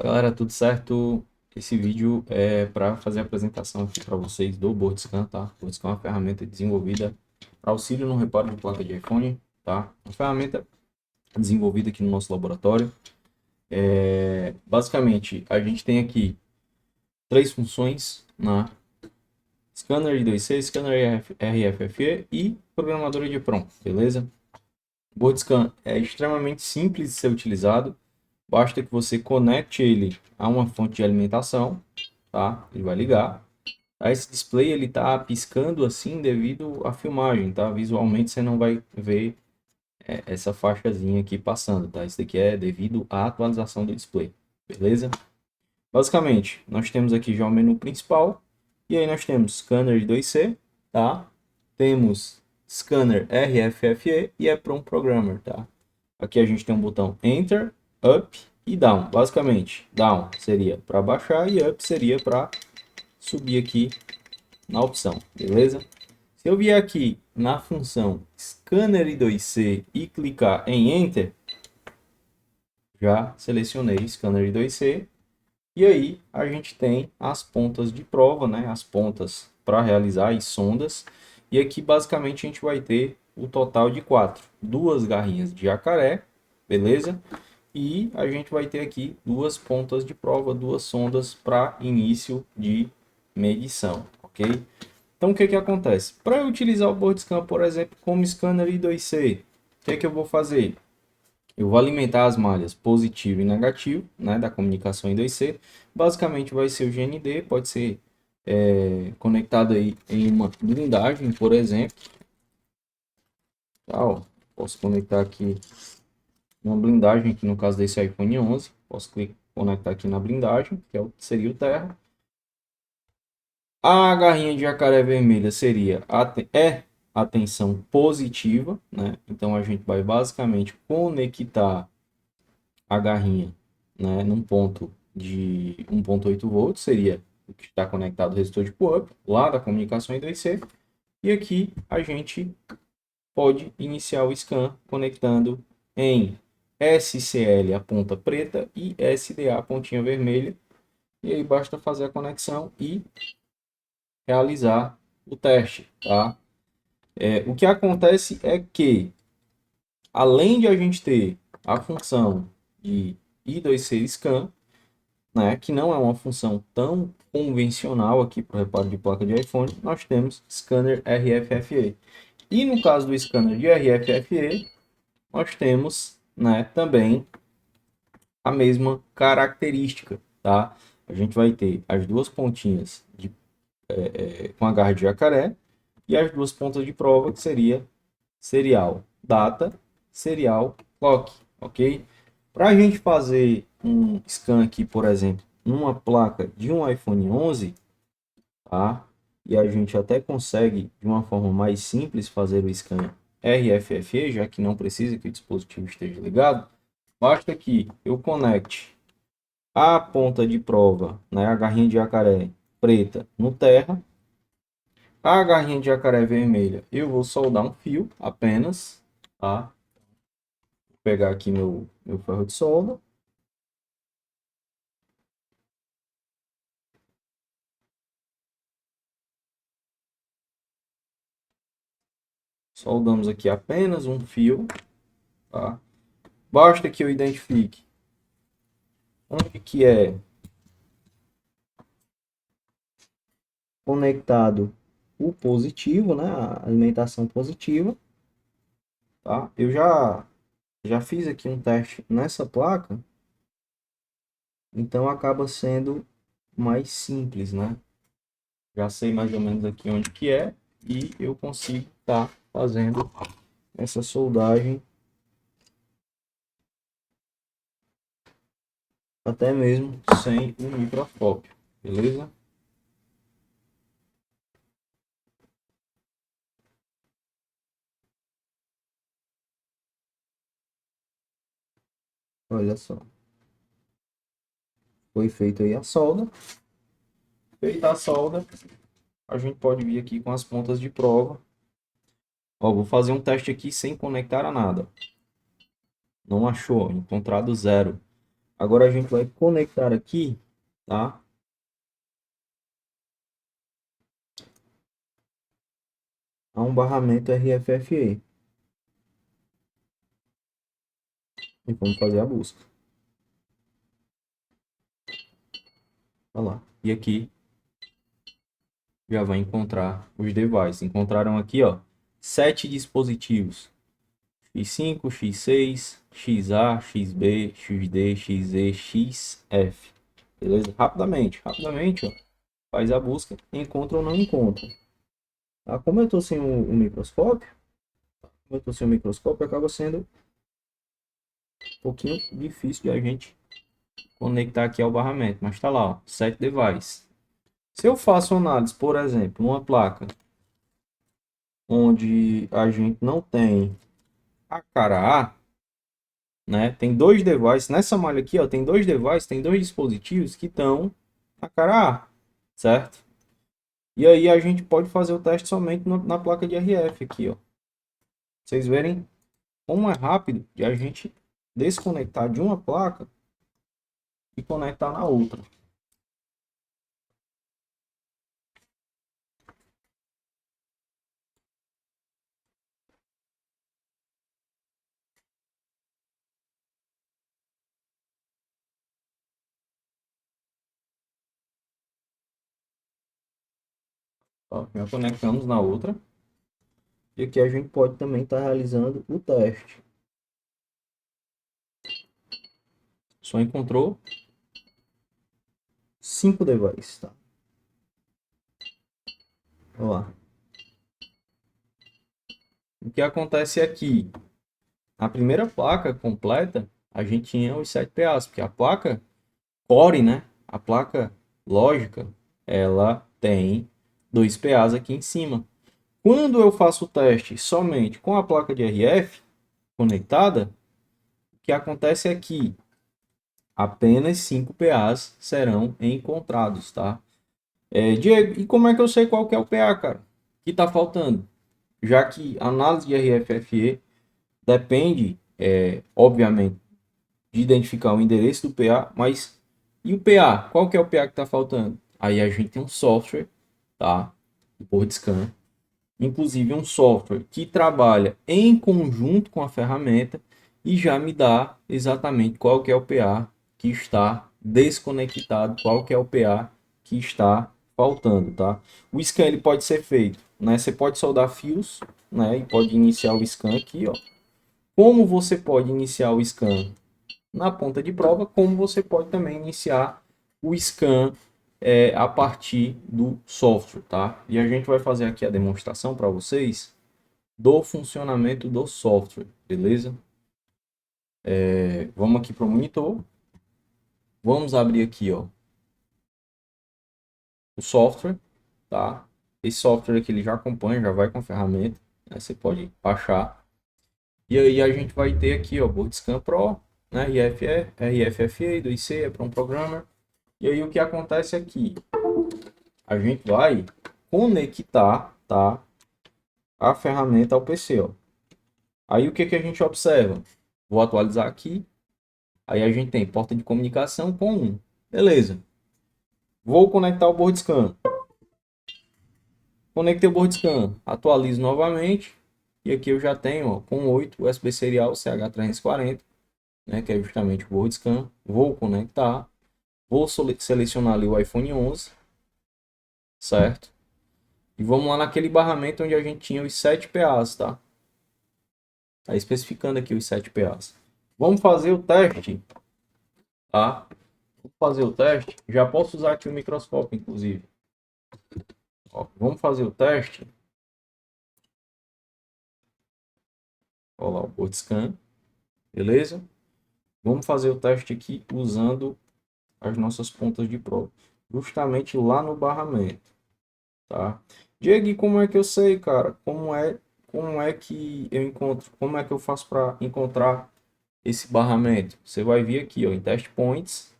Galera, tudo certo? Esse vídeo é para fazer a apresentação aqui para vocês do BoardScan, tá? O BoardScan é uma ferramenta desenvolvida para auxílio no reparo de placa de iPhone, tá? Uma ferramenta desenvolvida aqui no nosso laboratório. Basicamente, a gente tem aqui três funções na scanner de 2C, scanner RFFE e programadora de PROM, beleza? O BoardScan é extremamente simples de ser utilizado. Basta que você conecte ele a uma fonte de alimentação, tá? Ele vai ligar. Aí esse display ele tá piscando assim devido à filmagem, tá? Visualmente você não vai ver essa faixazinha aqui passando, tá? Isso daqui é devido à atualização do display, beleza? Basicamente, nós temos aqui já o menu principal e aí nós temos scanner de 2C, tá? Temos scanner RFFE e EEPROM Programmer, tá? Aqui a gente tem um botão Enter, Up e Down. Basicamente, Down seria para baixar e Up seria para subir aqui na opção, beleza? Se eu vier aqui na função Scanner I2C e clicar em Enter, já selecionei Scanner I2C. E aí a gente tem as pontas de prova, né? As pontas para realizar as sondas. E aqui basicamente a gente vai ter o total de quatro. Duas garrinhas de jacaré, beleza? E a gente vai ter aqui duas pontas de prova, duas sondas para início de medição, ok? Então o que que acontece? Para eu utilizar o BoardScan, por exemplo, como scanner I2C, o que que eu vou fazer? Eu vou alimentar as malhas positivo e negativo, né, da comunicação em 2C. Basicamente vai ser o GND, pode ser conectado aí em uma blindagem, por exemplo. Tá, ó. Posso conectar aqui uma blindagem, que no caso desse iPhone 11. Posso conectar aqui na blindagem, que seria o Terra. A garrinha de jacaré vermelha seria a tensão positiva, né? Então a gente vai basicamente conectar a garrinha, né, num ponto de 1.8 volts, seria o que está conectado ao resistor de pull-up, lá da comunicação I2C. E aqui a gente pode iniciar o scan conectando em SCL a ponta preta e SDA a pontinha vermelha. E aí basta fazer a conexão e realizar o teste, tá? O que acontece é que, além de a gente ter a função de I2C scan, né, que não é uma função tão convencional aqui para o reparo de placa de iPhone, nós temos scanner RFFE. E no caso do scanner de RFFE, nós temos, né, também a mesma característica, tá? A gente vai ter as duas pontinhas com a garra de jacaré e as duas pontas de prova, que seria serial data, serial clock, ok? Para a gente fazer um scan aqui, por exemplo, numa placa de um iPhone 11, tá? E a gente até consegue, de uma forma mais simples, fazer o scan RFFE, já que não precisa que o dispositivo esteja ligado. Basta que eu conecte a ponta de prova, né, a garrinha de jacaré preta no terra, a garrinha de jacaré vermelha eu vou soldar um fio apenas, tá? Vou pegar aqui meu ferro de solda. Soldamos aqui apenas um fio, tá? Basta que eu identifique onde que é conectado o positivo, né? A alimentação positiva, tá? Eu já fiz aqui um teste nessa placa, então acaba sendo mais simples, né? Já sei mais ou menos aqui onde que é e eu consigo estar fazendo essa soldagem até mesmo sem o microscópio, beleza? Olha só, foi feita aí a solda. Feita a solda, a gente pode vir aqui com as pontas de prova. Ó, vou fazer um teste aqui sem conectar a nada. Não achou, encontrado zero. Agora a gente vai conectar aqui, tá? A um barramento RFFE. E vamos fazer a busca. Olha lá. E aqui já vai encontrar os devices. Encontraram aqui, ó, 7 dispositivos. X5, X6, XA, XB, XD, XE, XF. Beleza? Rapidamente, ó. Faz a busca, encontra ou não encontra. Tá? Como eu estou sem o microscópio, acaba sendo um pouquinho difícil de a gente conectar aqui ao barramento. Mas tá lá, ó, 7 devices. Se eu faço análise, por exemplo, numa placa onde a gente não tem a cara A, né? Tem dois devices, nessa malha aqui, ó, tem dois devices, tem dois dispositivos que estão na cara A, certo? E aí a gente pode fazer o teste somente na placa de RF aqui, ó. Vocês verem como é rápido de a gente desconectar de uma placa e conectar na outra. Ó, já conectamos na outra. E aqui a gente pode também estar realizando o teste. Só encontrou 5 devices, tá? Olha lá. O que acontece aqui? Na primeira placa completa, a gente tinha os 7 PAs, porque a placa Core, né? A placa lógica, ela tem 2 PAs aqui em cima. Quando eu faço o teste somente com a placa de RF conectada, o que acontece é que apenas 5 PAs serão encontrados, tá? Diego, e como é que eu sei qual que é o PA, cara? Que está faltando? Já que a análise de RFFE depende, obviamente, de identificar o endereço do PA, mas e o PA? Qual que é o PA que está faltando? Aí a gente tem um software, tá? O BoardScan, inclusive um software que trabalha em conjunto com a ferramenta e já me dá exatamente qual que é o PA que está desconectado, qual que é o PA que está faltando, tá? O scan ele pode ser feito, né? Você pode soldar fios, né? E pode iniciar o scan aqui, ó. Como você pode iniciar o scan na ponta de prova, como você pode também iniciar o scan a partir do software, tá? E a gente vai fazer aqui a demonstração para vocês do funcionamento do software, beleza? Vamos aqui para o monitor, vamos abrir aqui, ó, o software, tá? Esse software aqui ele já acompanha, já vai com a ferramenta, né? Você pode baixar. E aí a gente vai ter aqui, ó, BoardScan Pro, né? RFFE, 2C, é para um programmer. E aí o que acontece aqui? A gente vai conectar, tá, a ferramenta ao PC, ó. Aí o que que a gente observa? Vou atualizar aqui. Aí a gente tem porta de comunicação com 1. Beleza. Vou conectar o board scan. Conectei o board scan. Atualizo novamente. E aqui eu já tenho, ó, com 8 USB serial CH340, né, que é justamente o board scan. Vou conectar. Vou selecionar ali o iPhone 11, certo? E vamos lá naquele barramento onde a gente tinha os 7 PAs, tá? Tá especificando aqui os 7 PAs. Vamos fazer o teste, tá? Vamos fazer o teste. Já posso usar aqui o microscópio, inclusive. Ó, vamos fazer o teste. Olha lá o board scan. Beleza? Vamos fazer o teste aqui usando as nossas pontas de prova. Justamente lá no barramento, tá? Diego, e como é que eu sei, cara? Como é que eu encontro? Como é que eu faço para encontrar esse barramento? Você vai vir aqui, ó, em Test Points,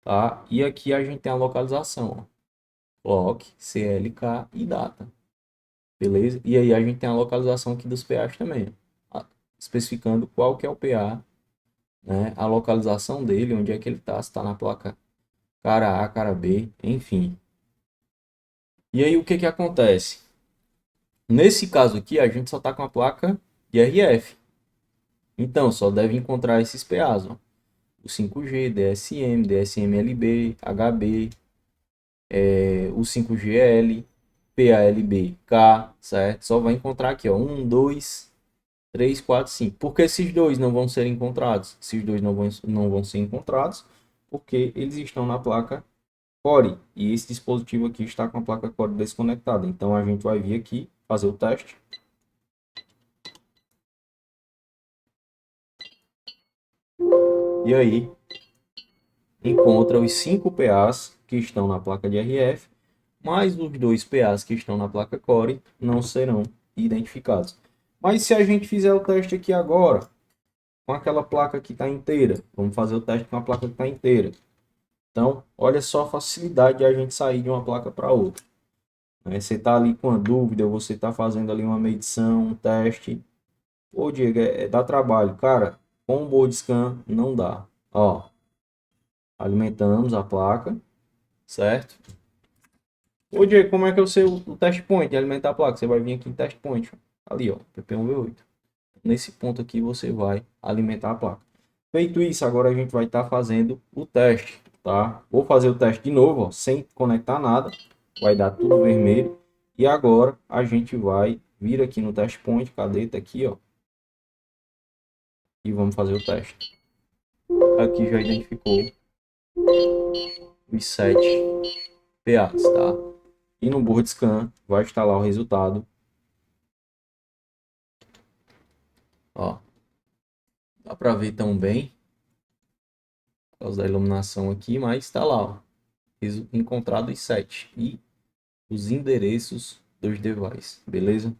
tá? E aqui a gente tem a localização, ó. Loc, CLK e data. Beleza? E aí a gente tem a localização aqui dos PAs também, ó, especificando qual que é o PA né, a localização dele, onde é que ele está, se está na placa cara A, cara B, enfim. E aí o que que acontece? Nesse caso aqui, a gente só está com a placa de RF. Então, só deve encontrar esses PAs, ó. O 5G, DSM, DSM-LB, HB, o 5GL, PALB-K, certo? Só vai encontrar aqui, ó, 1, 2, 3, 4, 5. Por que esses dois não vão ser encontrados? Esses dois não vão ser encontrados porque eles estão na placa Core. E esse dispositivo aqui está com a placa Core desconectada. Então, a gente vai vir aqui fazer o teste. E aí, encontra os 5 PAs que estão na placa de RF, mais os 2 PAs que estão na placa Core não serão identificados. Mas se a gente fizer o teste aqui agora, com aquela placa que está inteira, vamos fazer o teste com a placa que está inteira. Então, olha só a facilidade de a gente sair de uma placa para outra. Você está ali com a dúvida, você está fazendo ali uma medição, um teste. Ô, Diego, dá trabalho. Cara, com o board scan não dá. Ó, alimentamos a placa, certo? Ô, Diego, como é que eu sei o test point de alimentar a placa? Você vai vir aqui em test point, ó. Ali, ó, PP1V8. Nesse ponto aqui você vai alimentar a placa. Feito isso, agora a gente vai estar fazendo o teste, tá? Vou fazer o teste de novo, ó, sem conectar nada. Vai dar tudo vermelho. E agora a gente vai vir aqui no test point, cadê? Tá aqui, ó. E vamos fazer o teste. Aqui já identificou os 7 PAs, tá? E no board scan vai estar lá o resultado. Ó, dá para ver tão bem por causa da iluminação aqui, mas está lá, ó, encontrado os 7 e os endereços dos devices, beleza?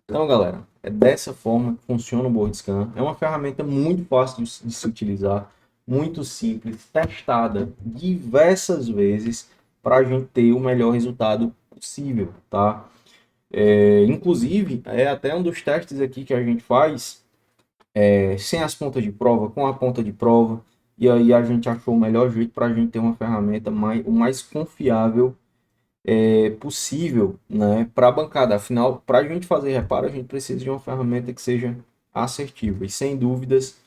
Então, galera, é dessa forma que funciona o board scan. É uma ferramenta muito fácil de se utilizar, muito simples, testada diversas vezes para a gente ter o melhor resultado possível, tá? Inclusive, é até um dos testes aqui que a gente faz, sem as pontas de prova, com a ponta de prova, e aí a gente achou o melhor jeito para a gente ter uma ferramenta o mais confiável possível, né, para a bancada. Afinal, para a gente fazer reparo, a gente precisa de uma ferramenta que seja assertiva. E sem dúvidas,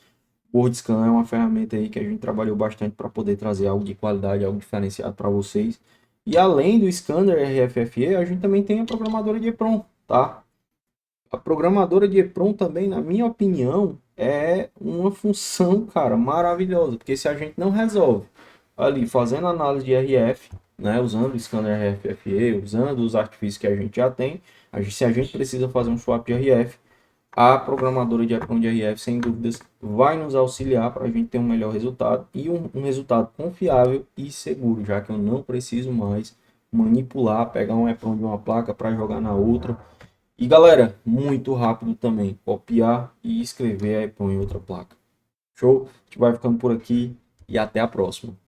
o WordScan é uma ferramenta aí que a gente trabalhou bastante para poder trazer algo de qualidade, algo diferenciado para vocês. E além do scanner RFFE, a gente também tem a programadora de EEPROM, tá? A programadora de EEPROM também, na minha opinião, é uma função, cara, maravilhosa, porque se a gente não resolve ali fazendo análise de RF, né, usando o scanner RFFE, usando os artifícios que a gente já tem, se a gente precisa fazer um swap de RF, a programadora de EEPROM de RF, sem dúvidas, vai nos auxiliar para a gente ter um melhor resultado e um resultado confiável e seguro, já que eu não preciso mais manipular, pegar um EEPROM de uma placa para jogar na outra. E galera, muito rápido também, copiar e escrever a EEPROM em outra placa. Show? A gente vai ficando por aqui e até a próxima.